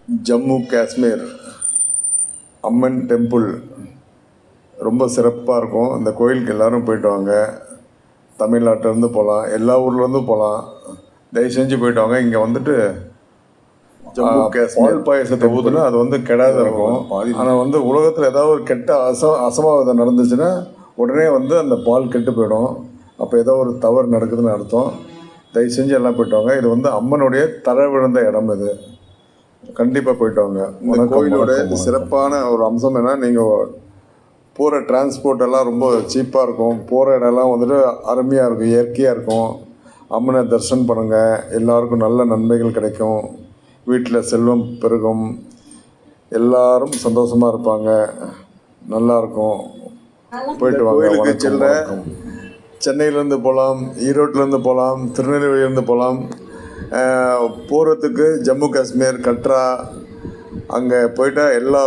ஜம்மு காஷ்மீர் அம்மன் temple ரொம்ப சிறப்பாக இருக்கும். இந்த கோயிலுக்கு எல்லோரும் போயிட்டு வாங்க. தமிழ்நாட்டிலேருந்து போகலாம், எல்லா ஊர்லேருந்தும் போகலாம். தயவு செஞ்சு போயிட்டு வாங்க. இங்கே வந்துட்டு ஜம்மு காஷ்மீர் பால் பாயசத்தை ஊற்றுனா அது வந்து கெடாத இருக்கும். ஆனால் உலகத்தில் ஏதாவது ஒரு கெட்ட அசம்பாவிதம் நடந்துச்சுன்னா உடனே அந்த பால் கெட்டு போயிடும். அப்போ ஏதோ ஒரு தவறு நடக்குதுன்னு அர்த்தம். தயவு செஞ்சு எல்லாம் போயிட்டு வாங்க. இது அம்மனுடைய தர விழுந்த இடம். இது கண்டிப்பாக போயிட்டு வாங்க. இந்த கோயிலோட சிறப்பான ஒரு அம்சம் என்ன, நீங்கள் போகிற டிரான்ஸ்போர்ட் எல்லாம் ரொம்ப சீப்பாக இருக்கும். போகிற இடம்லாம் அருமையாக இருக்கும், இயற்கையாக இருக்கும். அம்மனை தரிசனம் பண்ணுங்கள். எல்லாருக்கும் நல்ல நன்மைகள் கிடைக்கும். வீட்டில் செல்வம் பெருகும். எல்லாரும் சந்தோஷமாக இருப்பாங்க. நல்லாயிருக்கும். போயிட்டு வாங்க. செல்ல சென்னையிலேருந்து போகலாம், ஈரோட்டிலேருந்து போகலாம், திருநெல்வேலியிலேருந்து போகலாம். போகிறதுக்கு ஜம்மு காஷ்மீர் கட்ரா அங்கே போயிட்டால் எல்லா